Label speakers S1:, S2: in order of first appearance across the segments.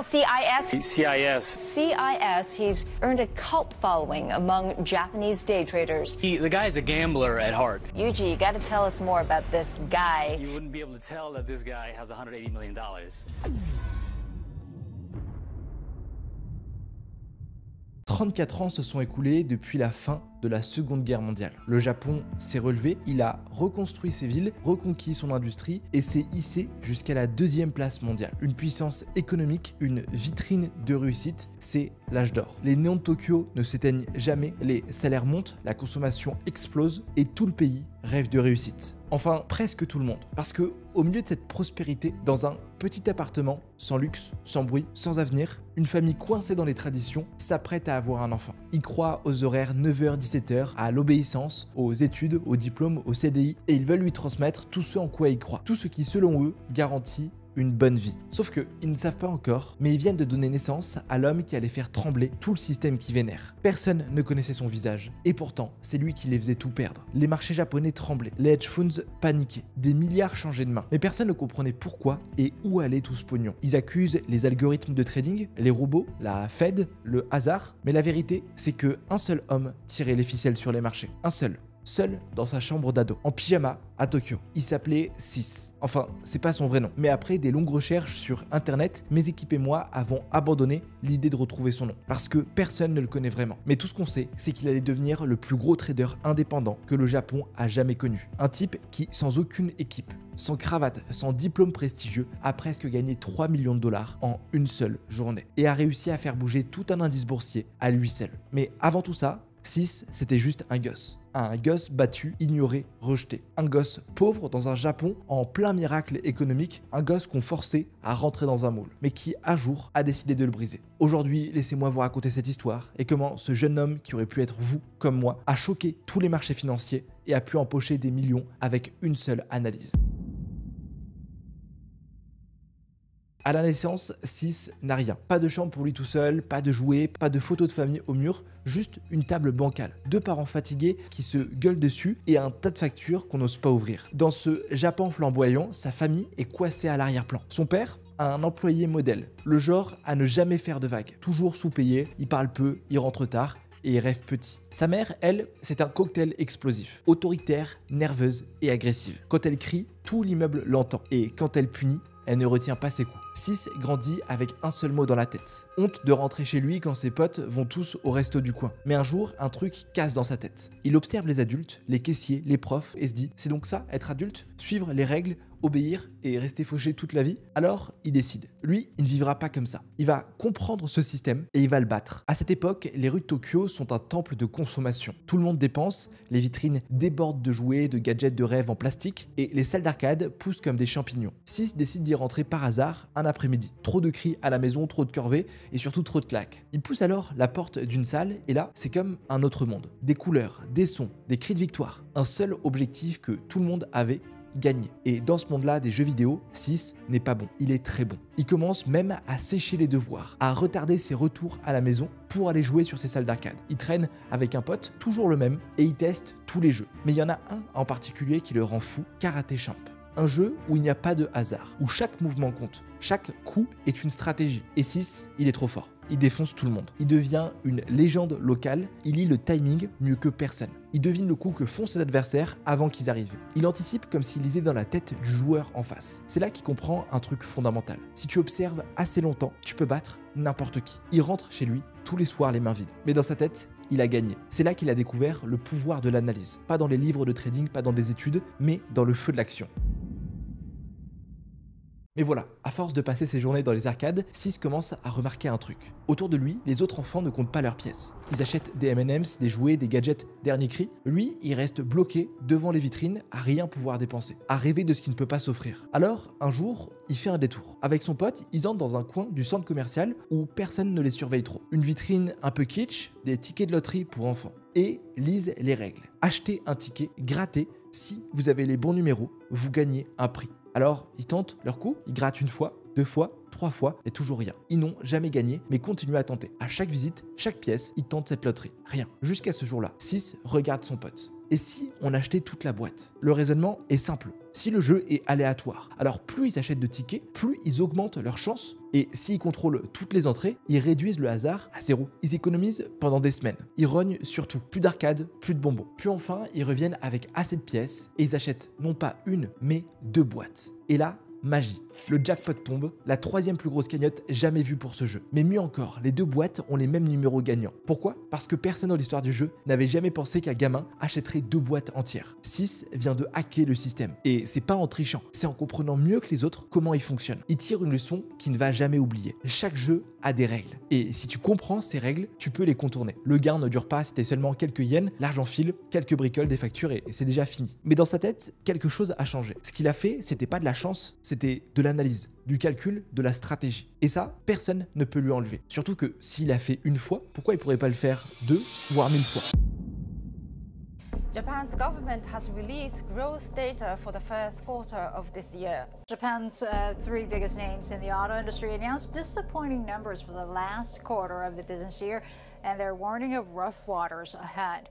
S1: CIS.
S2: CIS, he's earned a cult following among Japanese day traders.
S1: The guy's a gambler at heart.
S2: Yuji, you gotta tell us more about this guy.
S1: You wouldn't be able to tell that this guy has $180 million.
S3: 34 ans se sont écoulés depuis la fin de la Seconde Guerre mondiale. Le Japon s'est relevé, il a reconstruit ses villes, reconquis son industrie et s'est hissé jusqu'à la 2e place mondiale. Une puissance économique, une vitrine de réussite, c'est l'âge d'or. Les néons de Tokyo ne s'éteignent jamais, les salaires montent, la consommation explose et tout le pays rêve de réussite. Enfin, presque tout le monde. Parce que au milieu de cette prospérité, dans un petit appartement, sans luxe, sans bruit, sans avenir, une famille coincée dans les traditions s'apprête à avoir un enfant. Ils croient aux horaires 9h-17h, à l'obéissance, aux études, aux diplômes, au CDI, et ils veulent lui transmettre tout ce en quoi ils croient. Tout ce qui, selon eux, garantit une bonne vie. Sauf que ils ne savent pas encore, mais ils viennent de donner naissance à l'homme qui allait faire trembler tout le système qui vénère. Personne ne connaissait son visage, et pourtant, c'est lui qui les faisait tout perdre. Les marchés japonais tremblaient, les hedge funds paniquaient, des milliards changeaient de main, mais personne ne comprenait pourquoi et où allait tout ce pognon. Ils accusent les algorithmes de trading, les robots, la Fed, le hasard, mais la vérité, c'est que un seul homme tirait les ficelles sur les marchés. Un seul dans sa chambre d'ado, en pyjama, à Tokyo. Il s'appelait 6. Enfin, c'est pas son vrai nom. Mais après des longues recherches sur internet, mes équipes et moi avons abandonné l'idée de retrouver son nom. Parce que personne ne le connaît vraiment. Mais tout ce qu'on sait, c'est qu'il allait devenir le plus gros trader indépendant que le Japon a jamais connu. Un type qui, sans aucune équipe, sans cravate, sans diplôme prestigieux, a presque gagné 3 millions de dollars en une seule journée. Et a réussi à faire bouger tout un indice boursier à lui seul. Mais avant tout ça, 6, c'était juste un gosse. Un gosse battu, ignoré, rejeté. Un gosse pauvre dans un Japon en plein miracle économique. Un gosse qu'on forçait à rentrer dans un moule, mais qui, un jour, a décidé de le briser. Aujourd'hui, laissez-moi vous raconter cette histoire et comment ce jeune homme, qui aurait pu être vous, comme moi, a choqué tous les marchés financiers et a pu empocher des millions avec une seule analyse. À la naissance, 6 n'a rien. Pas de chambre pour lui tout seul, pas de jouets, pas de photos de famille au mur, juste une table bancale. 2 parents fatigués qui se gueulent dessus et un tas de factures qu'on n'ose pas ouvrir. Dans ce Japon flamboyant, sa famille est coincée à l'arrière-plan. Son père a un employé modèle, le genre à ne jamais faire de vagues. Toujours sous-payé, il parle peu, il rentre tard et rêve petit. Sa mère, elle, c'est un cocktail explosif, autoritaire, nerveuse et agressive. Quand elle crie, tout l'immeuble l'entend et quand elle punit, elle ne retient pas ses coups. 6 grandit avec un seul mot dans la tête. Honte de rentrer chez lui quand ses potes vont tous au resto du coin. Mais un jour, un truc casse dans sa tête. Il observe les adultes, les caissiers, les profs et se dit « C'est donc ça, être adulte ? Suivre les règles, obéir et rester fauché toute la vie ?» Alors, il décide. Lui, il ne vivra pas comme ça. Il va comprendre ce système et il va le battre. À cette époque, les rues de Tokyo sont un temple de consommation. Tout le monde dépense, les vitrines débordent de jouets, de gadgets de rêve en plastique et les salles d'arcade poussent comme des champignons. 6 décide d'y rentrer par hasard un après-midi. Trop de cris à la maison, trop de corvées et surtout trop de claques. Il pousse alors la porte d'une salle et là, c'est comme un autre monde. Des couleurs, des sons, des cris de victoire. Un seul objectif que tout le monde avait, gagner. Et dans ce monde-là des jeux vidéo, 6 n'est pas bon, il est très bon. Il commence même à sécher les devoirs, à retarder ses retours à la maison pour aller jouer sur ses salles d'arcade. Il traîne avec un pote, toujours le même, et il teste tous les jeux. Mais il y en a un en particulier qui le rend fou, Karate Champ. Un jeu où il n'y a pas de hasard, où chaque mouvement compte, chaque coup est une stratégie. Et 6, il est trop fort. Il défonce tout le monde. Il devient une légende locale, il lit le timing mieux que personne. Il devine le coup que font ses adversaires avant qu'ils arrivent. Il anticipe comme s'il lisait dans la tête du joueur en face. C'est là qu'il comprend un truc fondamental. Si tu observes assez longtemps, tu peux battre n'importe qui. Il rentre chez lui tous les soirs les mains vides. Mais dans sa tête, il a gagné. C'est là qu'il a découvert le pouvoir de l'analyse. Pas dans les livres de trading, pas dans des études, mais dans le feu de l'action. Mais voilà, à force de passer ses journées dans les arcades, 6 commence à remarquer un truc. Autour de lui, les autres enfants ne comptent pas leurs pièces. Ils achètent des M&M's, des jouets, des gadgets dernier cri. Lui, il reste bloqué devant les vitrines, à rien pouvoir dépenser, à rêver de ce qu'il ne peut pas s'offrir. Alors, un jour, il fait un détour. Avec son pote, ils entrent dans un coin du centre commercial où personne ne les surveille trop. Une vitrine un peu kitsch, des tickets de loterie pour enfants. Et lisent les règles. Achetez un ticket, grattez. Si vous avez les bons numéros, vous gagnez un prix. Alors, ils tentent leur coup, ils grattent 1 fois, 2 fois, 3 fois et toujours rien. Ils n'ont jamais gagné, mais continuent à tenter. À chaque visite, chaque pièce, ils tentent cette loterie. Rien. Jusqu'à ce jour-là, 6 regarde son pote. Et si on achetait toute la boîte? Le raisonnement est simple. Si le jeu est aléatoire, alors plus ils achètent de tickets, plus ils augmentent leurs chances. Et s'ils contrôlent toutes les entrées, ils réduisent le hasard à 0. Ils économisent pendant des semaines. Ils rognent surtout. Plus d'arcade, plus de bonbons. Puis enfin, ils reviennent avec assez de pièces et ils achètent non pas une, mais 2 boîtes. Et là, magie. Le jackpot tombe, la 3e plus grosse cagnotte jamais vue pour ce jeu. Mais mieux encore, les 2 boîtes ont les mêmes numéros gagnants. Pourquoi? Parce que personne dans l'histoire du jeu n'avait jamais pensé qu'un gamin achèterait 2 boîtes entières. 6 vient de hacker le système. Et c'est pas en trichant, c'est en comprenant mieux que les autres comment il fonctionne. Il tire une leçon qu'il ne va jamais oublier. Chaque jeu a des règles. Et si tu comprends ces règles, tu peux les contourner. Le gain ne dure pas, c'était seulement quelques yens, l'argent file, quelques bricoles, des factures et c'est déjà fini. Mais dans sa tête, quelque chose a changé. Ce qu'il a fait, c'était pas de la chance, c'était de l'analyse, du calcul, de la stratégie. Et ça, personne ne peut lui enlever. Surtout que s'il a fait une fois, pourquoi il pourrait pas le faire 2, voire 1000 fois?
S4: Japan's government has released growth data for the first quarter of this year.
S5: Japan's 3 biggest names in the auto industry announced disappointing numbers for the last quarter of the business year, and they're warning of rough waters ahead.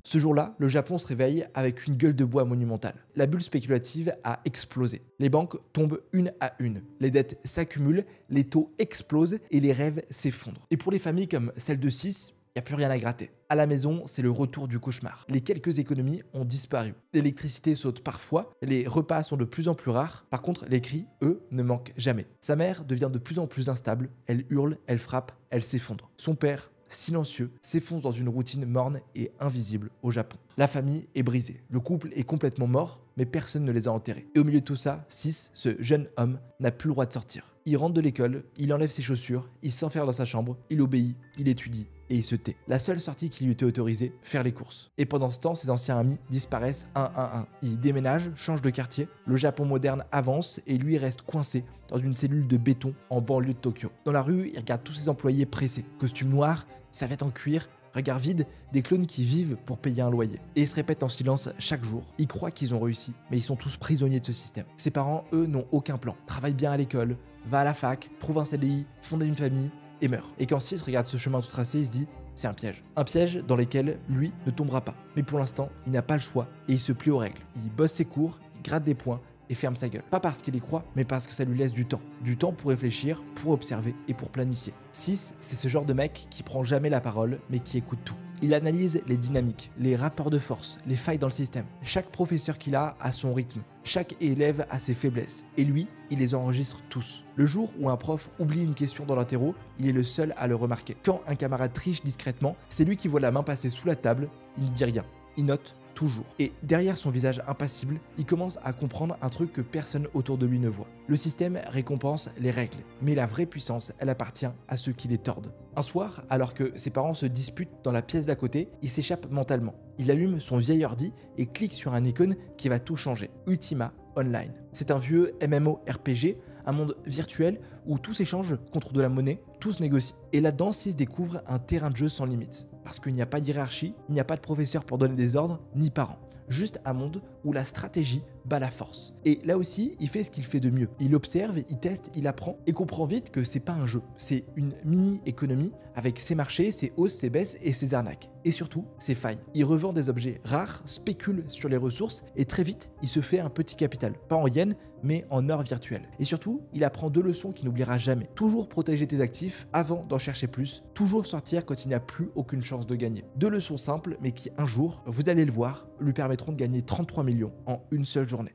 S3: Ce jour-là, le Japon se réveille avec une gueule de bois monumentale. La bulle spéculative a explosé. Les banques tombent une à une. Les dettes s'accumulent, les taux explosent et les rêves s'effondrent. Et pour les familles comme celle de 6, il n'y a plus rien à gratter. À la maison, c'est le retour du cauchemar. Les quelques économies ont disparu. L'électricité saute parfois, les repas sont de plus en plus rares. Par contre, les cris, eux, ne manquent jamais. Sa mère devient de plus en plus instable. Elle hurle, elle frappe, elle s'effondre. Son père, silencieux, s'effonce dans une routine morne et invisible au Japon. La famille est brisée, le couple est complètement mort, mais personne ne les a enterrés. Et au milieu de tout ça, 6, ce jeune homme, n'a plus le droit de sortir. Il rentre de l'école, il enlève ses chaussures, il s'enferme dans sa chambre, il obéit, il étudie et il se tait. La seule sortie qui lui était autorisée, faire les courses. Et pendant ce temps, ses anciens amis disparaissent un à un. Il déménage, change de quartier, le Japon moderne avance et lui reste coincé dans une cellule de béton en banlieue de Tokyo. Dans la rue, il regarde tous ses employés pressés, costume noir, serviette en cuir, regard vide, des clones qui vivent pour payer un loyer. Et ils se répètent en silence chaque jour. Ils croient qu'ils ont réussi, mais ils sont tous prisonniers de ce système. Ses parents, eux, n'ont aucun plan. Travaillent bien à l'école, va à la fac, trouve un CDI, fonde une famille et meurt. Et quand 6 regarde ce chemin tout tracé, il se dit c'est un piège. Un piège dans lequel lui ne tombera pas. Mais pour l'instant, il n'a pas le choix et il se plie aux règles. Il bosse ses cours, il gratte des points et ferme sa gueule. Pas parce qu'il y croit, mais parce que ça lui laisse du temps. Du temps pour réfléchir, pour observer et pour planifier. 6, c'est ce genre de mec qui prend jamais la parole, mais qui écoute tout. Il analyse les dynamiques, les rapports de force, les failles dans le système. Chaque professeur qu'il a son rythme. Chaque élève a ses faiblesses. Et lui, il les enregistre tous. Le jour où un prof oublie une question dans l'interro, il est le seul à le remarquer. Quand un camarade triche discrètement, c'est lui qui voit la main passer sous la table, il ne dit rien. Il note toujours. Et derrière son visage impassible, il commence à comprendre un truc que personne autour de lui ne voit. Le système récompense les règles, mais la vraie puissance, elle appartient à ceux qui les tordent. Un soir, alors que ses parents se disputent dans la pièce d'à côté, il s'échappe mentalement. Il allume son vieil ordi et clique sur un icône qui va tout changer. Ultima Online. C'est un vieux MMORPG, un monde virtuel où tout s'échange contre de la monnaie, tout se négocie. Et là-dedans, 6 découvre un terrain de jeu sans limite. Parce qu'il n'y a pas d'hiérarchie, il n'y a pas de professeur pour donner des ordres, ni parents. Juste un monde où la stratégie bat la force. Et là aussi, il fait ce qu'il fait de mieux. Il observe, il teste, il apprend et comprend vite que c'est pas un jeu. C'est une mini-économie avec ses marchés, ses hausses, ses baisses et ses arnaques. Et surtout, ses failles. Il revend des objets rares, spécule sur les ressources et très vite, il se fait un petit capital. Pas en yens, mais en or virtuel. Et surtout, il apprend 2 leçons qu'il n'oubliera jamais. Toujours protéger tes actifs avant d'en chercher plus. Toujours sortir quand il n'y a plus aucune chance de gagner. 2 leçons simples, mais qui un jour, vous allez le voir, lui permettront de gagner 33 millions en une seule journée.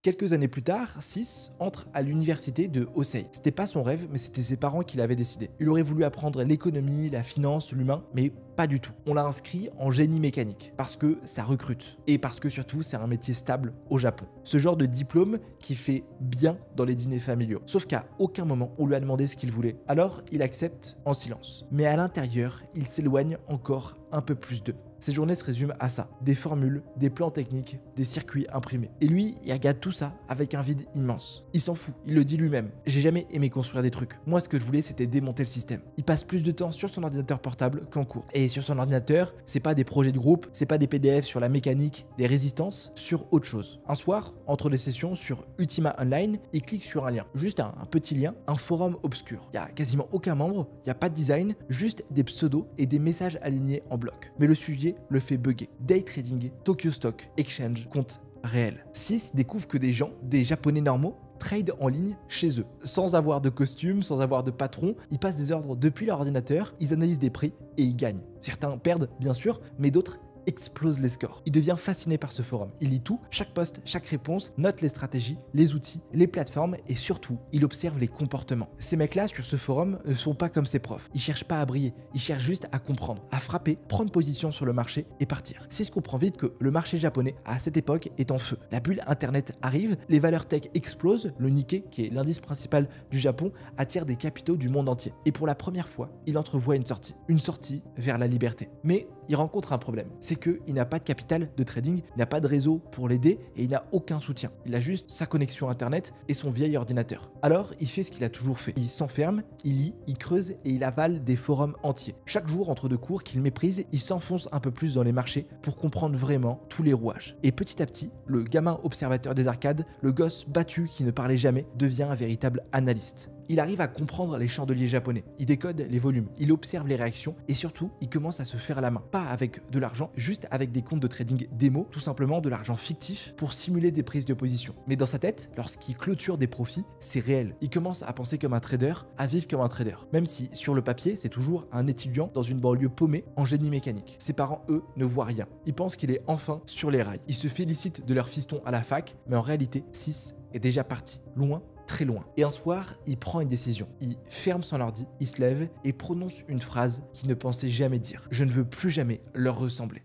S3: Quelques années plus tard, 6 entre à l'université de Hosei. C'était pas son rêve, mais c'était ses parents qui l'avaient décidé. Il aurait voulu apprendre l'économie, la finance, l'humain, mais pas du tout. On l'a inscrit en génie mécanique, parce que ça recrute, et parce que surtout c'est un métier stable au Japon. Ce genre de diplôme qui fait bien dans les dîners familiaux. Sauf qu'à aucun moment on lui a demandé ce qu'il voulait. Alors il accepte en silence. Mais à l'intérieur, il s'éloigne encore un peu plus d'eux. Ses journées se résument à ça, des formules, des plans techniques, des circuits imprimés. Et lui, il regarde tout ça avec un vide immense. Il s'en fout, il le dit lui-même. J'ai jamais aimé construire des trucs. Moi, ce que je voulais, c'était démonter le système. Il passe plus de temps sur son ordinateur portable qu'en cours. Et sur son ordinateur, c'est pas des projets de groupe, c'est pas des PDF sur la mécanique, des résistances, sur autre chose. Un soir, entre les sessions sur Ultima Online, il clique sur un lien, juste un petit lien, un forum obscur. Il y a quasiment aucun membre, il n'y a pas de design, juste des pseudos et des messages alignés en bloc. Mais le sujet le fait bugger. Day trading, Tokyo Stock, Exchange, compte réel. 6 découvre que des gens, des japonais normaux, trade en ligne chez eux, sans avoir de costume, sans avoir de patron. Ils passent des ordres depuis leur ordinateur, ils analysent des prix et ils gagnent. Certains perdent bien sûr, mais d'autres explose les scores. Il devient fasciné par ce forum. Il lit tout, chaque post, chaque réponse, note les stratégies, les outils, les plateformes et surtout, il observe les comportements. Ces mecs-là sur ce forum ne sont pas comme ses profs. Ils cherchent pas à briller, ils cherchent juste à comprendre, à frapper, prendre position sur le marché et partir. C'est ce qu'on comprend vite que le marché japonais à cette époque est en feu. La bulle internet arrive, les valeurs tech explosent, le Nikkei, qui est l'indice principal du Japon, attire des capitaux du monde entier. Et pour la première fois, il entrevoit une sortie vers la liberté. Mais il rencontre un problème, c'est qu'il n'a pas de capital de trading, il n'a pas de réseau pour l'aider et il n'a aucun soutien. Il a juste sa connexion internet et son vieil ordinateur. Alors il fait ce qu'il a toujours fait. Il s'enferme, il lit, il creuse et il avale des forums entiers. Chaque jour entre deux cours qu'il méprise, il s'enfonce un peu plus dans les marchés pour comprendre vraiment tous les rouages. Et petit à petit, le gamin observateur des arcades, le gosse battu qui ne parlait jamais, devient un véritable analyste. Il arrive à comprendre les chandeliers japonais, il décode les volumes, il observe les réactions et surtout, il commence à se faire la main. Pas avec de l'argent, juste avec des comptes de trading démo, tout simplement de l'argent fictif pour simuler des prises de position. Mais dans sa tête, lorsqu'il clôture des profits, c'est réel. Il commence à penser comme un trader, à vivre comme un trader. Même si, sur le papier, c'est toujours un étudiant dans une banlieue paumée en génie mécanique. Ses parents, eux, ne voient rien. Ils pensent qu'il est enfin sur les rails. Ils se félicitent de leur fiston à la fac, mais en réalité, 6 est déjà parti, loin, très loin. Et un soir, il prend une décision. Il ferme son ordi, il se lève et prononce une phrase qu'il ne pensait jamais dire. Je ne veux plus jamais leur ressembler.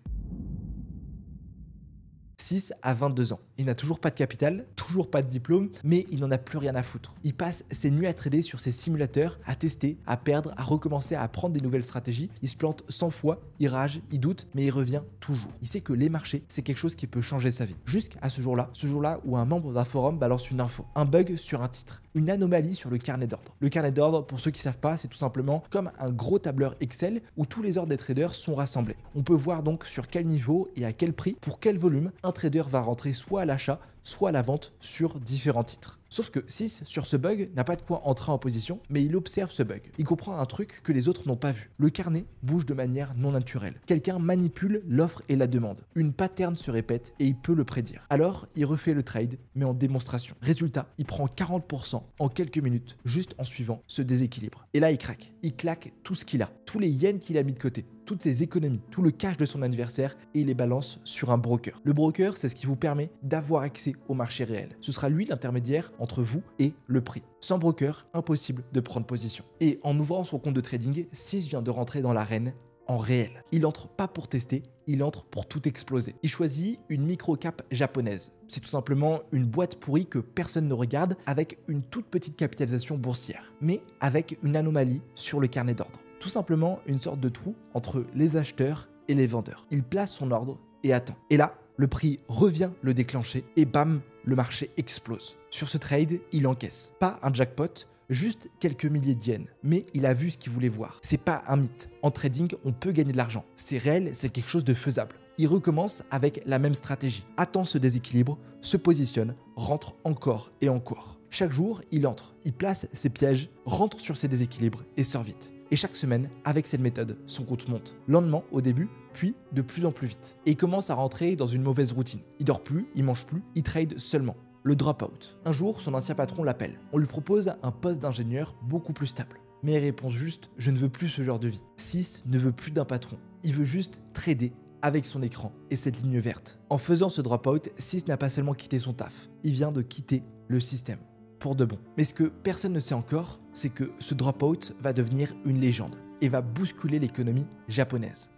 S3: 6 à 22 ans. Il n'a toujours pas de capital, toujours pas de diplôme, mais il n'en a plus rien à foutre. Il passe ses nuits à trader sur ses simulateurs, à tester, à perdre, à recommencer à apprendre des nouvelles stratégies. Il se plante 100 fois, il rage, il doute, mais il revient toujours. Il sait que les marchés, c'est quelque chose qui peut changer sa vie. Jusqu'à ce jour-là où un membre d'un forum balance une info, un bug sur un titre, une anomalie sur le carnet d'ordre. Le carnet d'ordre, pour ceux qui ne savent pas, c'est tout simplement comme un gros tableur Excel où tous les ordres des traders sont rassemblés. On peut voir donc sur quel niveau et à quel prix, pour quel volume, un trader va rentrer soit à l'achat, soit à la vente sur différents titres. Sauf que 6, sur ce bug, n'a pas de quoi entrer en position, mais il observe ce bug. Il comprend un truc que les autres n'ont pas vu. Le carnet bouge de manière non naturelle. Quelqu'un manipule l'offre et la demande. Une pattern se répète et il peut le prédire. Alors, il refait le trade, mais en démonstration. Résultat, il prend 40% en quelques minutes, juste en suivant ce déséquilibre. Et là, il craque. Il claque tout ce qu'il a. Tous les yens qu'il a mis de côté. Toutes ses économies, tout le cash de son adversaire et il les balance sur un broker. Le broker, c'est ce qui vous permet d'avoir accès au marché réel. Ce sera lui l'intermédiaire entre vous et le prix. Sans broker, impossible de prendre position. Et en ouvrant son compte de trading, 6 vient de rentrer dans l'arène en réel. Il entre pas pour tester, il entre pour tout exploser. Il choisit une micro-cap japonaise. C'est tout simplement une boîte pourrie que personne ne regarde avec une toute petite capitalisation boursière, mais avec une anomalie sur le carnet d'ordre. Tout simplement une sorte de trou entre les acheteurs et les vendeurs. Il place son ordre et attend. Et là, le prix revient le déclencher et bam, le marché explose. Sur ce trade, il encaisse. Pas un jackpot, juste quelques milliers de yens. Mais il a vu ce qu'il voulait voir. C'est pas un mythe. En trading, on peut gagner de l'argent. C'est réel, c'est quelque chose de faisable. Il recommence avec la même stratégie. Attend ce déséquilibre, se positionne, rentre encore et encore. Chaque jour, il entre, il place ses pièges, rentre sur ses déséquilibres et sort vite. Et chaque semaine, avec cette méthode, son compte monte. Lentement au début, puis de plus en plus vite. Et il commence à rentrer dans une mauvaise routine. Il dort plus, il mange plus, il trade seulement. Le drop-out. Un jour, son ancien patron l'appelle. On lui propose un poste d'ingénieur beaucoup plus stable. Mais il répond juste « Je ne veux plus ce genre de vie ». 6 ne veut plus d'un patron. Il veut juste trader avec son écran et cette ligne verte. En faisant ce drop-out, 6 n'a pas seulement quitté son taf. Il vient de quitter le système. Pour de bon. Mais ce que personne ne sait encore, c'est que ce drop-out va devenir une légende et va bousculer l'économie japonaise.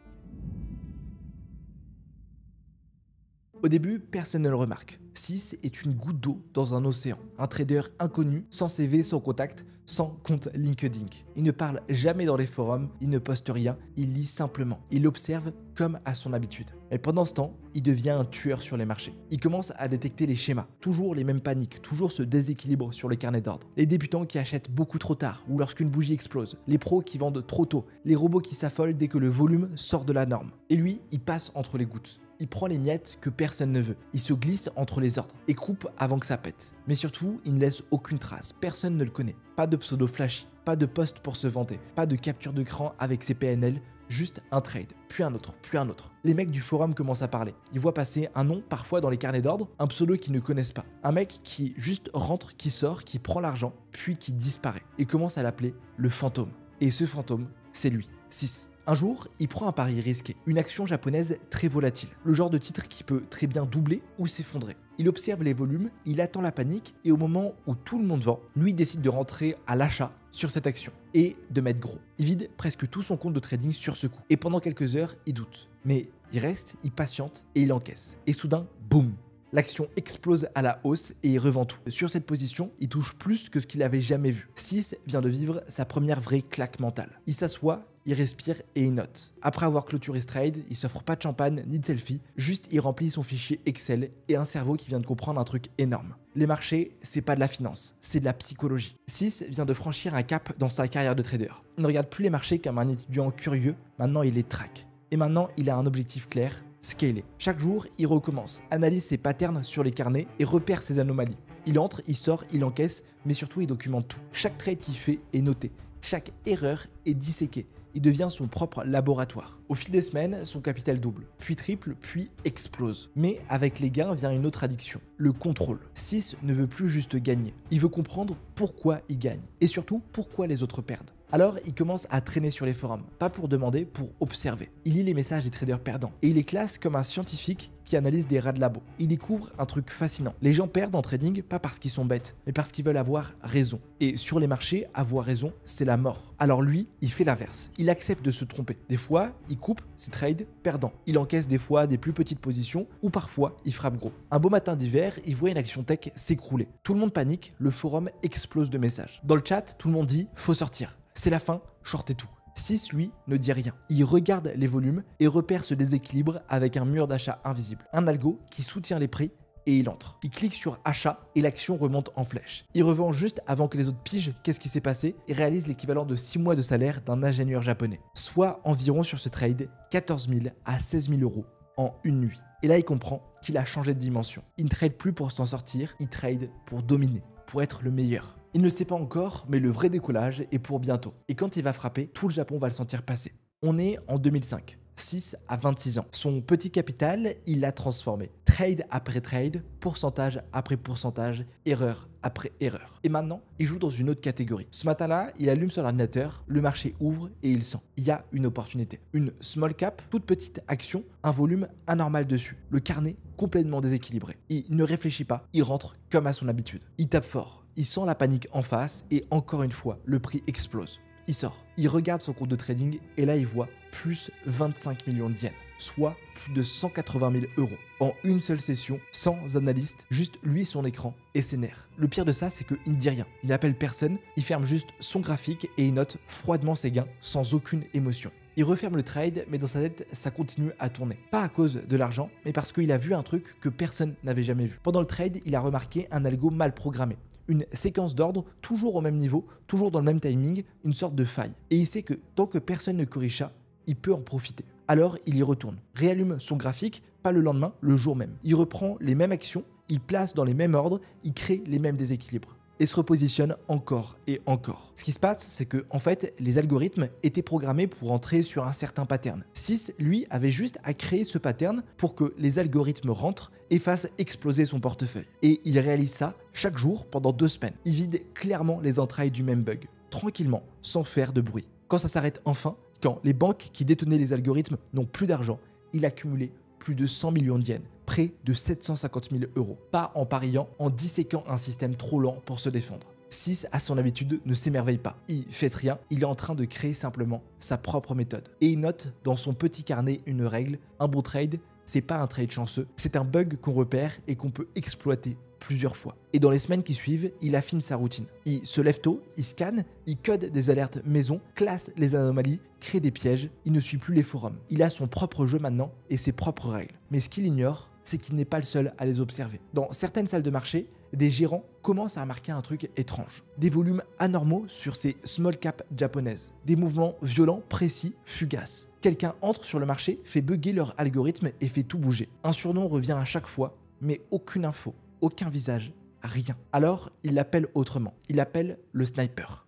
S3: Au début, personne ne le remarque. 6 est une goutte d'eau dans un océan. Un trader inconnu, sans CV, sans contact, sans compte LinkedIn. Il ne parle jamais dans les forums, il ne poste rien, il lit simplement. Il observe comme à son habitude. Mais pendant ce temps, il devient un tueur sur les marchés. Il commence à détecter les schémas, toujours les mêmes paniques, toujours ce déséquilibre sur les carnets d'ordre. Les débutants qui achètent beaucoup trop tard ou lorsqu'une bougie explose, les pros qui vendent trop tôt, les robots qui s'affolent dès que le volume sort de la norme. Et lui, il passe entre les gouttes. Il prend les miettes que personne ne veut. Il se glisse entre les ordres et coupe avant que ça pète. Mais surtout, il ne laisse aucune trace. Personne ne le connaît. Pas de pseudo flashy, pas de post pour se vanter, pas de capture d'écran avec ses PNL, juste un trade, puis un autre, puis un autre. Les mecs du forum commencent à parler. Ils voient passer un nom parfois dans les carnets d'ordre, un pseudo qu'ils ne connaissent pas. Un mec qui juste rentre, qui sort, qui prend l'argent, puis qui disparaît. Et commence à l'appeler le fantôme. Et ce fantôme, c'est lui, 6. Un jour, il prend un pari risqué, une action japonaise très volatile, le genre de titre qui peut très bien doubler ou s'effondrer. Il observe les volumes, il attend la panique et au moment où tout le monde vend, lui décide de rentrer à l'achat sur cette action et de mettre gros. Il vide presque tout son compte de trading sur ce coup et pendant quelques heures, il doute. Mais il reste, il patiente et il encaisse. Et soudain, boum! L'action explose à la hausse et il revend tout. Sur cette position, il touche plus que ce qu'il avait jamais vu. 6 vient de vivre sa première vraie claque mentale. Il s'assoit, il respire et il note. Après avoir clôturé ce trade, il s'offre pas de champagne ni de selfie, juste il remplit son fichier Excel et un cerveau qui vient de comprendre un truc énorme. Les marchés, c'est pas de la finance, c'est de la psychologie. 6 vient de franchir un cap dans sa carrière de trader. Il ne regarde plus les marchés comme un étudiant curieux, maintenant il les traque. Et maintenant, il a un objectif clair, scaler. Chaque jour, il recommence, analyse ses patterns sur les carnets et repère ses anomalies. Il entre, il sort, il encaisse, mais surtout il documente tout. Chaque trade qu'il fait est noté, chaque erreur est disséquée. Il devient son propre laboratoire. Au fil des semaines, son capital double, puis triple, puis explose. Mais avec les gains vient une autre addiction, le contrôle. 6 ne veut plus juste gagner, il veut comprendre pourquoi il gagne, et surtout pourquoi les autres perdent. Alors il commence à traîner sur les forums, pas pour demander, pour observer. Il lit les messages des traders perdants, et il les classe comme un scientifique qui analyse des rats de labo. Il découvre un truc fascinant. Les gens perdent en trading pas parce qu'ils sont bêtes, mais parce qu'ils veulent avoir raison. Et sur les marchés, avoir raison, c'est la mort. Alors lui, il fait l'inverse. Il accepte de se tromper. Des fois, il coupe ses trades perdants. Il encaisse des fois des plus petites positions, ou parfois, il frappe gros. Un beau matin d'hiver, il voit une action tech s'écrouler. Tout le monde panique, le forum explose de messages. Dans le chat, tout le monde dit « faut sortir ». C'est la fin, shortez tout. 6, lui, ne dit rien. Il regarde les volumes et repère ce déséquilibre avec un mur d'achat invisible. Un algo qui soutient les prix et il entre. Il clique sur achat et l'action remonte en flèche. Il revend juste avant que les autres pigent qu'est-ce qui s'est passé et réalise l'équivalent de 6 mois de salaire d'un ingénieur japonais. Soit environ sur ce trade 14 000 à 16 000 euros en une nuit. Et là, il comprend qu'il a changé de dimension. Il ne trade plus pour s'en sortir, il trade pour dominer, pour être le meilleur. Il ne le sait pas encore, mais le vrai décollage est pour bientôt. Et quand il va frapper, tout le Japon va le sentir passer. On est en 2005, 6 à 26 ans. Son petit capital, il l'a transformé. Trade après trade, pourcentage après pourcentage, erreur après erreur. Et maintenant, il joue dans une autre catégorie. Ce matin-là, il allume son ordinateur, le marché ouvre et il sent. Il y a une opportunité. Une small cap, toute petite action, un volume anormal dessus. Le carnet complètement déséquilibré. Il ne réfléchit pas, il rentre comme à son habitude. Il tape fort. Il sent la panique en face et encore une fois, le prix explose. Il sort, il regarde son compte de trading et là il voit plus 25 millions de yens, soit plus de 180 000 euros en une seule session, sans analyste, juste lui, son écran et ses nerfs. Le pire de ça, c'est qu'il ne dit rien, il n'appelle personne, il ferme juste son graphique et il note froidement ses gains sans aucune émotion. Il referme le trade, mais dans sa tête, ça continue à tourner. Pas à cause de l'argent, mais parce qu'il a vu un truc que personne n'avait jamais vu. Pendant le trade, il a remarqué un algo mal programmé. Une séquence d'ordre, toujours au même niveau, toujours dans le même timing, une sorte de faille. Et il sait que tant que personne ne corrige ça, il peut en profiter. Alors il y retourne, réallume son graphique, pas le lendemain, le jour même. Il reprend les mêmes actions, il place dans les mêmes ordres, il crée les mêmes déséquilibres. Et se repositionne encore et encore. Ce qui se passe, c'est que en fait, les algorithmes étaient programmés pour entrer sur un certain pattern. 6, lui, avait juste à créer ce pattern pour que les algorithmes rentrent et fassent exploser son portefeuille. Et il réalise ça chaque jour pendant 2 semaines. Il vide clairement les entrailles du même bug, tranquillement, sans faire de bruit. Quand ça s'arrête enfin, quand les banques qui détenaient les algorithmes n'ont plus d'argent, il a cumulé plus de 100 millions de yens, près de 750 000 euros. Pas en pariant, en disséquant un système trop lent pour se défendre. 6, à son habitude, ne s'émerveille pas. Il fait rien, il est en train de créer simplement sa propre méthode. Et il note dans son petit carnet une règle, un bon trade, c'est pas un trade chanceux, c'est un bug qu'on repère et qu'on peut exploiter plusieurs fois. Et dans les semaines qui suivent, il affine sa routine. Il se lève tôt, il scanne, il code des alertes maison, classe les anomalies, crée des pièges, il ne suit plus les forums. Il a son propre jeu maintenant et ses propres règles. Mais ce qu'il ignore, c'est qu'il n'est pas le seul à les observer. Dans certaines salles de marché, des gérants commencent à remarquer un truc étrange. Des volumes anormaux sur ces small cap japonaises. Des mouvements violents, précis, fugaces. Quelqu'un entre sur le marché, fait bugger leur algorithme et fait tout bouger. Un surnom revient à chaque fois, mais aucune info, aucun visage, rien. Alors, il l'appelle autrement. Il l'appelle le sniper.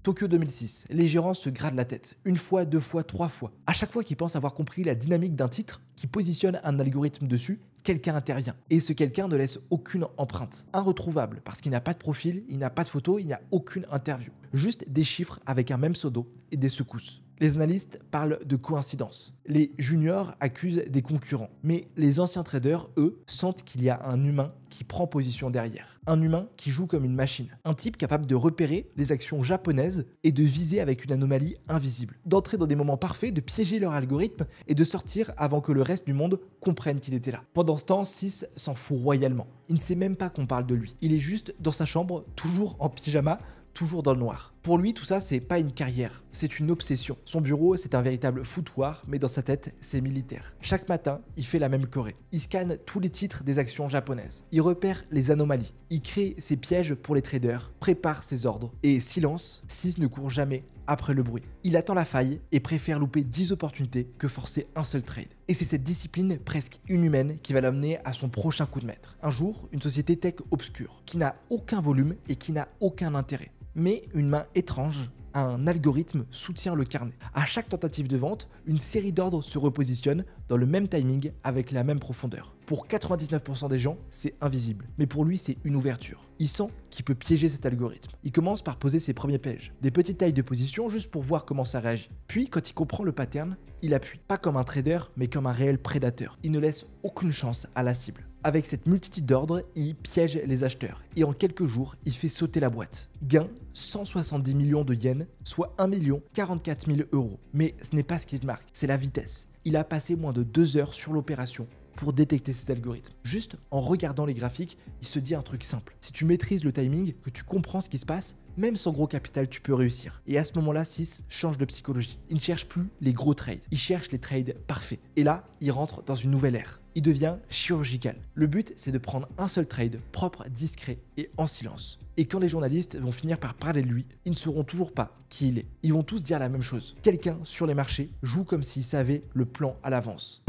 S3: Tokyo 2006, les gérants se grattent la tête, une fois, deux fois, trois fois. À chaque fois qu'ils pensent avoir compris la dynamique d'un titre, qui positionne un algorithme dessus, quelqu'un intervient. Et ce quelqu'un ne laisse aucune empreinte. Inretrouvable, parce qu'il n'a pas de profil, il n'a pas de photo, il n'y a aucune interview. Juste des chiffres avec un même pseudo et des secousses. Les analystes parlent de coïncidence. Les juniors accusent des concurrents. Mais les anciens traders, eux, sentent qu'il y a un humain qui prend position derrière. Un humain qui joue comme une machine. Un type capable de repérer les actions japonaises et de viser avec une anomalie invisible. D'entrer dans des moments parfaits, de piéger leur algorithme et de sortir avant que le reste du monde comprenne qu'il était là. Pendant ce temps, 6 s'en fout royalement. Il ne sait même pas qu'on parle de lui. Il est juste dans sa chambre, toujours en pyjama, toujours dans le noir. Pour lui, tout ça, c'est pas une carrière, c'est une obsession. Son bureau, c'est un véritable foutoir, mais dans sa tête, c'est militaire. Chaque matin, il fait la même choré. Il scanne tous les titres des actions japonaises. Il repère les anomalies. Il crée ses pièges pour les traders, prépare ses ordres. Et silence, 6 ne court jamais après le bruit. Il attend la faille et préfère louper 10 opportunités que forcer un seul trade. Et c'est cette discipline presque inhumaine qui va l'amener à son prochain coup de maître. Un jour, une société tech obscure, qui n'a aucun volume et qui n'a aucun intérêt. Mais une main étrange, un algorithme soutient le carnet. À chaque tentative de vente, une série d'ordres se repositionne dans le même timing avec la même profondeur. Pour 99% des gens, c'est invisible. Mais pour lui, c'est une ouverture. Il sent qu'il peut piéger cet algorithme. Il commence par poser ses premiers pièges. Des petites tailles de position juste pour voir comment ça réagit. Puis, quand il comprend le pattern, il appuie. Pas comme un trader, mais comme un réel prédateur. Il ne laisse aucune chance à la cible. Avec cette multitude d'ordres, il piège les acheteurs. Et en quelques jours, il fait sauter la boîte. Gain 170 millions de yens, soit 1 044 000 euros. Mais ce n'est pas ce qui te marque, c'est la vitesse. Il a passé moins de 2 heures sur l'opération pour détecter ces algorithmes. Juste en regardant les graphiques, il se dit un truc simple. Si tu maîtrises le timing, que tu comprends ce qui se passe, même sans gros capital, tu peux réussir. Et à ce moment-là, 6 change de psychologie. Il ne cherche plus les gros trades, il cherche les trades parfaits. Et là, il rentre dans une nouvelle ère. Il devient chirurgical. Le but, c'est de prendre un seul trade, propre, discret et en silence. Et quand les journalistes vont finir par parler de lui, ils ne sauront toujours pas qui il est. Ils vont tous dire la même chose. Quelqu'un sur les marchés joue comme s'il savait le plan à l'avance.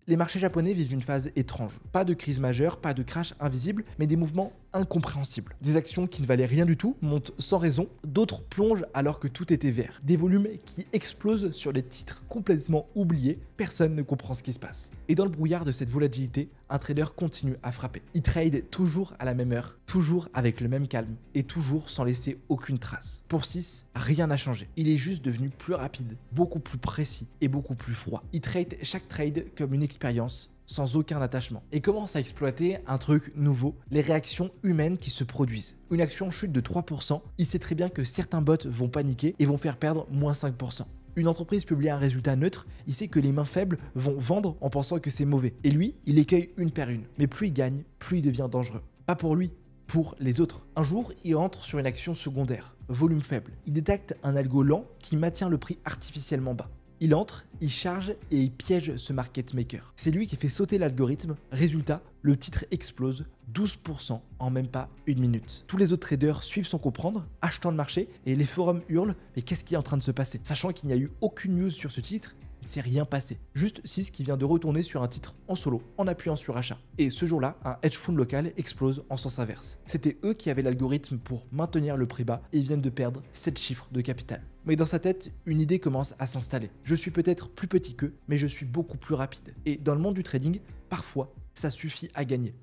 S3: Les marchés japonais vivent une phase étrange. Pas de crise majeure, pas de crash invisible, mais des mouvements incompréhensibles. Des actions qui ne valaient rien du tout montent sans raison, d'autres plongent alors que tout était vert. Des volumes qui explosent sur des titres complètement oubliés, personne ne comprend ce qui se passe. Et dans le brouillard de cette volatilité, un trader continue à frapper. Il trade toujours à la même heure, toujours avec le même calme et toujours sans laisser aucune trace. Pour 6, rien n'a changé. Il est juste devenu plus rapide, beaucoup plus précis et beaucoup plus froid. Il trade chaque trade comme une expérience sans aucun attachement et commence à exploiter un truc nouveau, les réactions humaines qui se produisent. Une action chute de 3%, il sait très bien que certains bots vont paniquer et vont faire perdre moins 5%. Une entreprise publie un résultat neutre, il sait que les mains faibles vont vendre en pensant que c'est mauvais. Et lui, il écueille une par une. Mais plus il gagne, plus il devient dangereux. Pas pour lui, pour les autres. Un jour, il rentre sur une action secondaire, volume faible. Il détecte un algo lent qui maintient le prix artificiellement bas. Il entre, il charge et il piège ce market maker. C'est lui qui fait sauter l'algorithme. Résultat, le titre explose 12% en même pas une minute. Tous les autres traders suivent sans comprendre, achetant le marché, et les forums hurlent « Mais qu'est-ce qui est en train de se passer ?» Sachant qu'il n'y a eu aucune news sur ce titre, il ne s'est rien passé. Juste 6 qui vient de retourner sur un titre en solo, en appuyant sur achat. Et ce jour-là, un hedge fund local explose en sens inverse. C'était eux qui avaient l'algorithme pour maintenir le prix bas et ils viennent de perdre 7 chiffres de capital. Mais dans sa tête, une idée commence à s'installer. Je suis peut-être plus petit qu'eux, mais je suis beaucoup plus rapide. Et dans le monde du trading, parfois, ça suffit à gagner.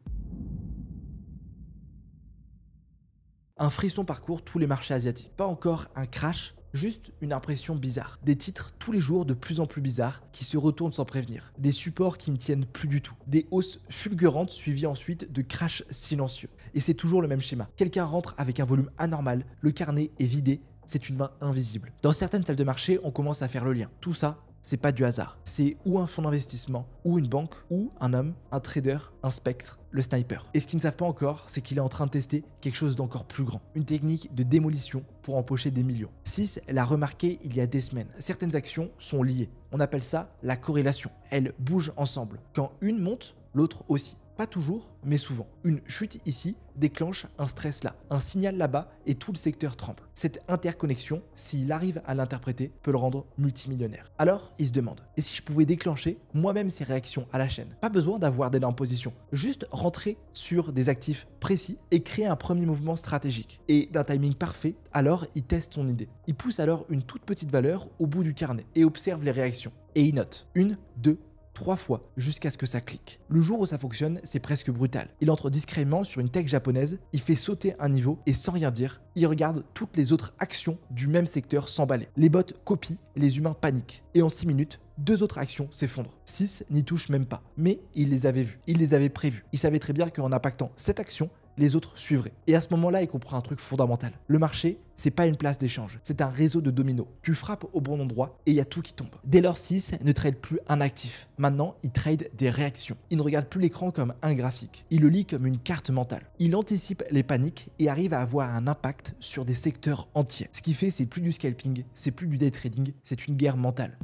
S3: Un frisson parcourt tous les marchés asiatiques. Pas encore un crash, juste une impression bizarre. Des titres tous les jours de plus en plus bizarres qui se retournent sans prévenir. Des supports qui ne tiennent plus du tout. Des hausses fulgurantes suivies ensuite de crashs silencieux. Et c'est toujours le même schéma. Quelqu'un rentre avec un volume anormal, le carnet est vidé, c'est une main invisible. Dans certaines salles de marché, on commence à faire le lien. Tout ça, c'est pas du hasard. C'est ou un fonds d'investissement, ou une banque, ou un homme, un trader, un spectre, le sniper. Et ce qu'ils ne savent pas encore, c'est qu'il est en train de tester quelque chose d'encore plus grand. Une technique de démolition pour empocher des millions. SIS l'a remarqué il y a des semaines. Certaines actions sont liées. On appelle ça la corrélation. Elles bougent ensemble. Quand une monte, l'autre aussi. Pas toujours, mais souvent. Une chute ici déclenche un stress là, un signal là-bas et tout le secteur tremble. Cette interconnexion, s'il arrive à l'interpréter, peut le rendre multimillionnaire. Alors, il se demande, et si je pouvais déclencher moi-même ces réactions à la chaîne? Pas besoin d'avoir d'énormes positions, juste rentrer sur des actifs précis et créer un premier mouvement stratégique. Et d'un timing parfait, alors il teste son idée. Il pousse alors une toute petite valeur au bout du carnet et observe les réactions. Et il note 1, 2, 3 fois jusqu'à ce que ça clique. Le jour où ça fonctionne, c'est presque brutal. Il entre discrètement sur une tech japonaise, il fait sauter un niveau et sans rien dire, il regarde toutes les autres actions du même secteur s'emballer. Les bots copient, les humains paniquent. Et en 6 minutes, 2 autres actions s'effondrent. 6 n'y touchent même pas. Mais il les avait vues, il les avait prévues. Il savait très bien qu'en impactant cette action, les autres suivraient. Et à ce moment-là, il comprend un truc fondamental. Le marché, c'est pas une place d'échange, c'est un réseau de dominos. Tu frappes au bon endroit et il y a tout qui tombe. Dès lors, 6 ne trade plus un actif. Maintenant, il trade des réactions. Il ne regarde plus l'écran comme un graphique. Il le lit comme une carte mentale. Il anticipe les paniques et arrive à avoir un impact sur des secteurs entiers. Ce qu'il fait, c'est plus du scalping, c'est plus du day trading, c'est une guerre mentale.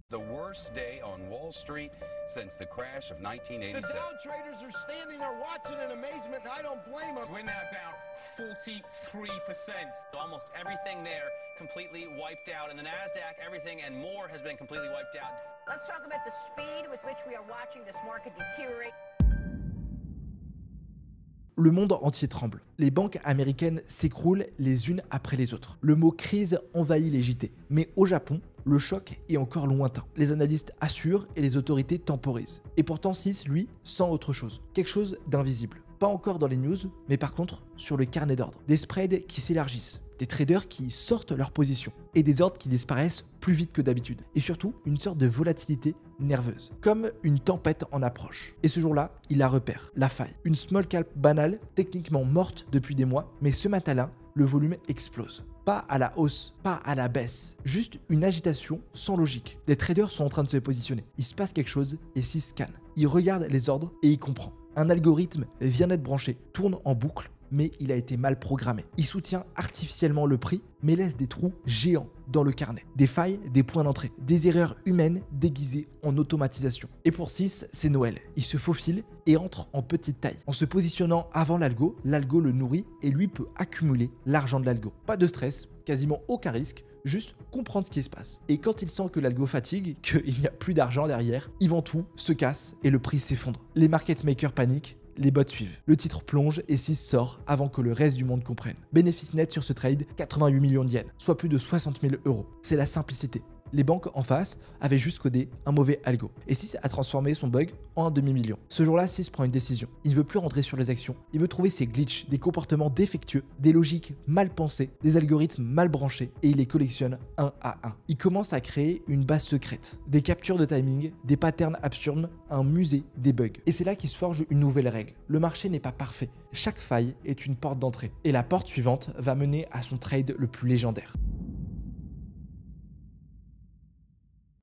S6: The worst day on Wall Street since the crash of 1987.
S7: The Dow traders are standing there watching in amazement, and I don't blame them.
S8: We're now down 43%.
S9: Almost everything there completely wiped out. And the NASDAQ, everything and more has been completely wiped out.
S10: Let's talk about the speed with which we are watching this market deteriorate.
S3: Le monde entier tremble. Les banques américaines s'écroulent les unes après les autres. Le mot crise envahit les JT. Mais au Japon, le choc est encore lointain. Les analystes assurent et les autorités temporisent. Et pourtant, 6, lui, sent autre chose. Quelque chose d'invisible. Pas encore dans les news, mais par contre, sur le carnet d'ordre. Des spreads qui s'élargissent. Des traders qui sortent leur position et des ordres qui disparaissent plus vite que d'habitude. Et surtout, une sorte de volatilité nerveuse, comme une tempête en approche. Et ce jour-là, il la repère, la faille. Une small cap banale, techniquement morte depuis des mois, mais ce matin-là, le volume explose. Pas à la hausse, pas à la baisse, juste une agitation sans logique. Des traders sont en train de se positionner. Il se passe quelque chose et s'il scanne. Il regarde les ordres et il comprend. Un algorithme vient d'être branché, tourne en boucle, mais il a été mal programmé. Il soutient artificiellement le prix, mais laisse des trous géants dans le carnet. Des failles, des points d'entrée, des erreurs humaines déguisées en automatisation. Et pour 6, c'est Noël. Il se faufile et entre en petite taille. En se positionnant avant l'algo le nourrit et lui peut accumuler l'argent de l'algo. Pas de stress, quasiment aucun risque, juste comprendre ce qui se passe. Et quand il sent que l'algo fatigue, qu'il n'y a plus d'argent derrière, il vend tout, se casse et le prix s'effondre. Les market makers paniquent, les bots suivent. Le titre plonge et 6 sort avant que le reste du monde comprenne. Bénéfice net sur ce trade, 88 millions de yens, soit plus de 60 000 euros. C'est la simplicité. Les banques en face avaient juste codé un mauvais algo. Et 6 a transformé son bug en un demi-million. Ce jour-là, 6 prend une décision. Il ne veut plus rentrer sur les actions. Il veut trouver ses glitches, des comportements défectueux, des logiques mal pensées, des algorithmes mal branchés et il les collectionne un à un. Il commence à créer une base secrète, des captures de timing, des patterns absurdes, un musée des bugs. Et c'est là qu'il se forge une nouvelle règle. Le marché n'est pas parfait. Chaque faille est une porte d'entrée. Et la porte suivante va mener à son trade le plus légendaire.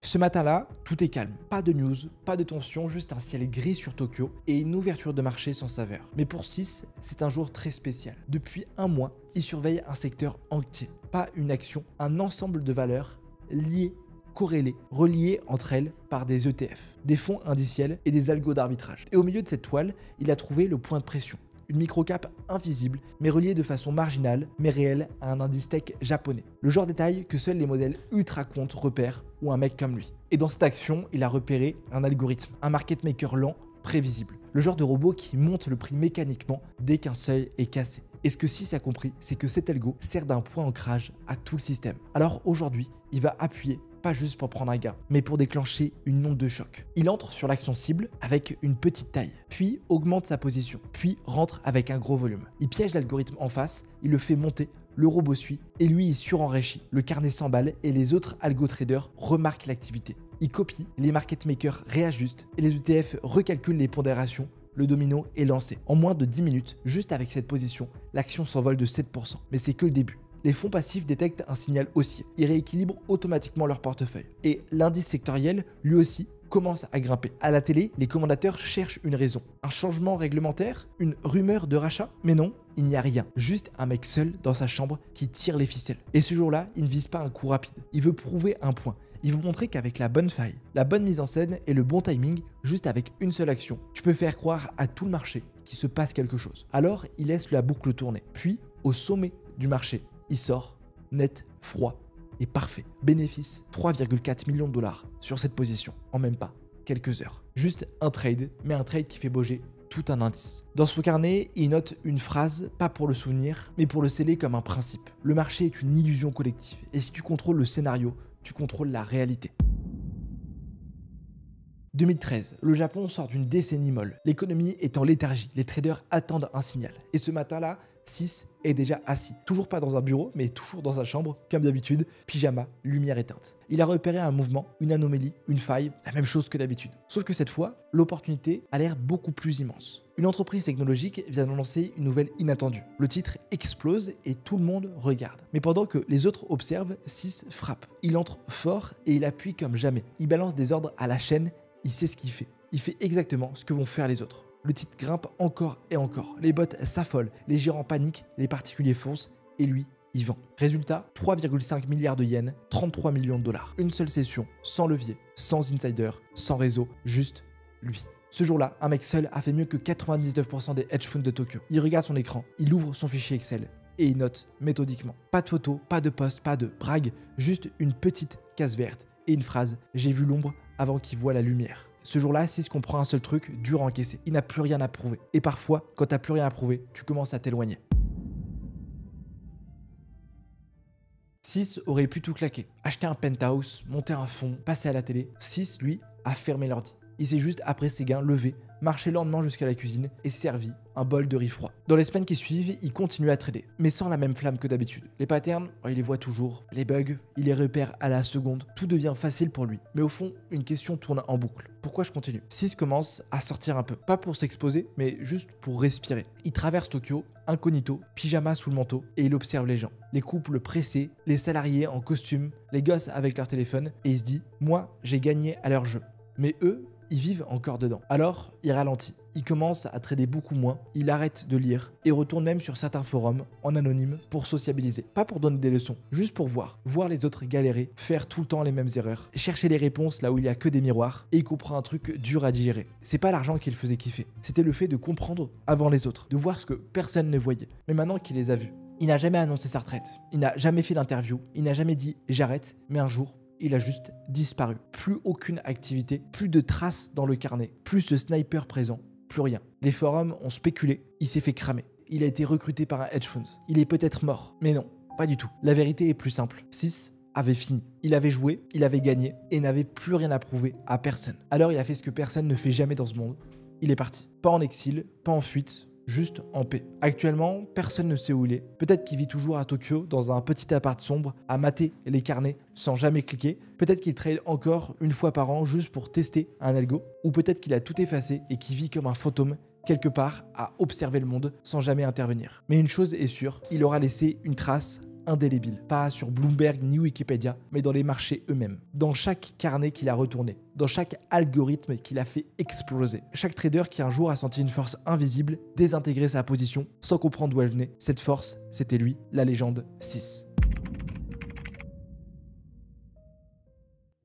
S3: Ce matin-là, tout est calme. Pas de news, pas de tension, juste un ciel gris sur Tokyo et une ouverture de marché sans saveur. Mais pour 6, c'est un jour très spécial. Depuis un mois, il surveille un secteur entier. Pas une action, un ensemble de valeurs liées, corrélées, reliées entre elles par des ETF, des fonds indiciels et des algos d'arbitrage. Et au milieu de cette toile, il a trouvé le point de pression. Une microcap invisible, mais reliée de façon marginale, mais réelle à un indice tech japonais. Le genre de détail que seuls les modèles ultra quant repèrent ou un mec comme lui. Et dans cette action, il a repéré un algorithme, un market maker lent, prévisible. Le genre de robot qui monte le prix mécaniquement dès qu'un seuil est cassé. Et ce que 6 a compris, c'est que cet algo sert d'un point d'ancrage à tout le système. Alors aujourd'hui, il va appuyer pas juste pour prendre un gain, mais pour déclencher une onde de choc. Il entre sur l'action cible avec une petite taille, puis augmente sa position, puis rentre avec un gros volume. Il piège l'algorithme en face, il le fait monter, le robot suit, et lui il surenrichit. Le carnet s'emballe et les autres algo-traders remarquent l'activité. Ils copient, les market makers réajustent, et les ETF recalculent les pondérations, le domino est lancé. En moins de 10 minutes, juste avec cette position, l'action s'envole de 7%. Mais c'est que le début. Les fonds passifs détectent un signal haussier. Ils rééquilibrent automatiquement leur portefeuille. Et l'indice sectoriel, lui aussi, commence à grimper. À la télé, les commentateurs cherchent une raison. Un changement réglementaire? Une rumeur de rachat? Mais non, il n'y a rien. Juste un mec seul dans sa chambre qui tire les ficelles. Et ce jour-là, il ne vise pas un coup rapide. Il veut prouver un point. Il veut montrer qu'avec la bonne faille, la bonne mise en scène et le bon timing, juste avec une seule action, tu peux faire croire à tout le marché qu'il se passe quelque chose. Alors, il laisse la boucle tourner. Puis, au sommet du marché, il sort, net, froid et parfait. Bénéfice 3,4 millions de dollars sur cette position, en même pas quelques heures. Juste un trade, mais un trade qui fait bouger tout un indice. Dans son carnet, il note une phrase, pas pour le souvenir, mais pour le sceller comme un principe. Le marché est une illusion collective, et si tu contrôles le scénario, tu contrôles la réalité. 2013, le Japon sort d'une décennie molle. L'économie est en léthargie, les traders attendent un signal. Et ce matin-là, 6 est déjà assis. Toujours pas dans un bureau, mais toujours dans sa chambre, comme d'habitude, pyjama, lumière éteinte. Il a repéré un mouvement, une anomalie, une faille, la même chose que d'habitude. Sauf que cette fois, l'opportunité a l'air beaucoup plus immense. Une entreprise technologique vient d'annoncer une nouvelle inattendue. Le titre explose et tout le monde regarde. Mais pendant que les autres observent, 6 frappe. Il entre fort et il appuie comme jamais. Il balance des ordres à la chaîne, il sait ce qu'il fait. Il fait exactement ce que vont faire les autres. Le titre grimpe encore et encore. Les bots s'affolent, les gérants paniquent, les particuliers foncent et lui, il vend. Résultat, 3,5 milliards de yens, 33 millions de dollars. Une seule session, sans levier, sans insider, sans réseau, juste lui. Ce jour-là, un mec seul a fait mieux que 99% des hedge funds de Tokyo. Il regarde son écran, il ouvre son fichier Excel et il note méthodiquement. Pas de photo, pas de post, pas de brag, juste une petite case verte et une phrase « J'ai vu l'ombre avant qu'il voit la lumière ». Ce jour-là, 6 comprend un seul truc, dur à encaisser. Il n'a plus rien à prouver. Et parfois, quand tu n'as plus rien à prouver, tu commences à t'éloigner. 6 aurait pu tout claquer. Acheter un penthouse, monter un fonds, passer à la télé. 6, lui, a fermé l'ordi. Il s'est juste, après ses gains, levé, marché lentement jusqu'à la cuisine et servi un bol de riz froid. Dans les semaines qui suivent, il continue à trader, mais sans la même flamme que d'habitude. Les patterns, il les voit toujours. Les bugs, il les repère à la seconde. Tout devient facile pour lui. Mais au fond, une question tourne en boucle. Pourquoi je continue? 6 commence à sortir un peu. Pas pour s'exposer, mais juste pour respirer. Il traverse Tokyo, incognito, pyjama sous le manteau, et il observe les gens. Les couples pressés, les salariés en costume, les gosses avec leur téléphone, et il se dit « Moi, j'ai gagné à leur jeu. » Mais eux, ils vivent encore dedans. Alors, il ralentit. Il commence à trader beaucoup moins, il arrête de lire et retourne même sur certains forums en anonyme pour sociabiliser. Pas pour donner des leçons, juste pour voir les autres galérer, faire tout le temps les mêmes erreurs, chercher les réponses là où il n'y a que des miroirs et il comprend un truc dur à digérer. C'est pas l'argent qui le faisait kiffer, c'était le fait de comprendre avant les autres, de voir ce que personne ne voyait. Mais maintenant qu'il les a vus, il n'a jamais annoncé sa retraite, il n'a jamais fait d'interview, il n'a jamais dit j'arrête, mais un jour, il a juste disparu. Plus aucune activité, plus de traces dans le carnet, plus ce sniper présent, plus rien. Les forums ont spéculé, il s'est fait cramer. Il a été recruté par un hedge fund. Il est peut-être mort. Mais non, pas du tout. La vérité est plus simple. 6 avait fini. Il avait joué, il avait gagné et n'avait plus rien à prouver à personne. Alors il a fait ce que personne ne fait jamais dans ce monde. Il est parti. Pas en exil, pas en fuite, juste en paix. Actuellement, personne ne sait où il est. Peut-être qu'il vit toujours à Tokyo, dans un petit appart sombre, à mater les carnets sans jamais cliquer. Peut-être qu'il trade encore une fois par an juste pour tester un algo. Ou peut-être qu'il a tout effacé et qu'il vit comme un fantôme quelque part à observer le monde sans jamais intervenir. Mais une chose est sûre, il aura laissé une trace indélébile. Pas sur Bloomberg ni Wikipédia, mais dans les marchés eux-mêmes. Dans chaque carnet qu'il a retourné. Dans chaque algorithme qu'il a fait exploser. Chaque trader qui un jour a senti une force invisible désintégrer sa position sans comprendre d'où elle venait. Cette force, c'était lui, la légende 6.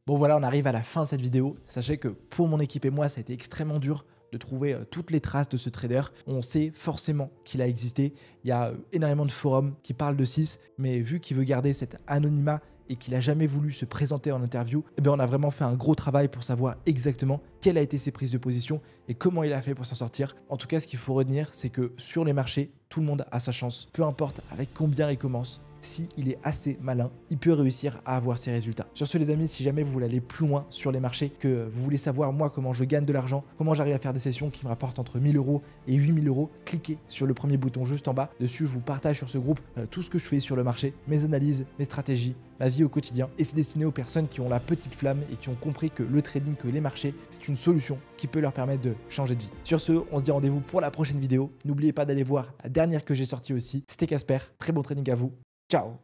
S3: Bon voilà, on arrive à la fin de cette vidéo. Sachez que pour mon équipe et moi, ça a été extrêmement dur de trouver toutes les traces de ce trader. On sait forcément qu'il a existé. Il y a énormément de forums qui parlent de 6, mais vu qu'il veut garder cet anonymat et qu'il n'a jamais voulu se présenter en interview, eh bien on a vraiment fait un gros travail pour savoir exactement quelle a été ses prises de position et comment il a fait pour s'en sortir. En tout cas, ce qu'il faut retenir, c'est que sur les marchés, tout le monde a sa chance. Peu importe avec combien il commence, s'il est assez malin, il peut réussir à avoir ces résultats. Sur ce les amis, si jamais vous voulez aller plus loin sur les marchés, que vous voulez savoir moi comment je gagne de l'argent, comment j'arrive à faire des sessions qui me rapportent entre 1000 € et 8000 €, cliquez sur le premier bouton juste en bas. Dessus, je vous partage sur ce groupe tout ce que je fais sur le marché, mes analyses, mes stratégies, ma vie au quotidien. Et c'est destiné aux personnes qui ont la petite flamme et qui ont compris que le trading, que les marchés, c'est une solution qui peut leur permettre de changer de vie. Sur ce, on se dit rendez-vous pour la prochaine vidéo. N'oubliez pas d'aller voir la dernière que j'ai sortie aussi. C'était Casper. Très bon trading à vous. Ciao.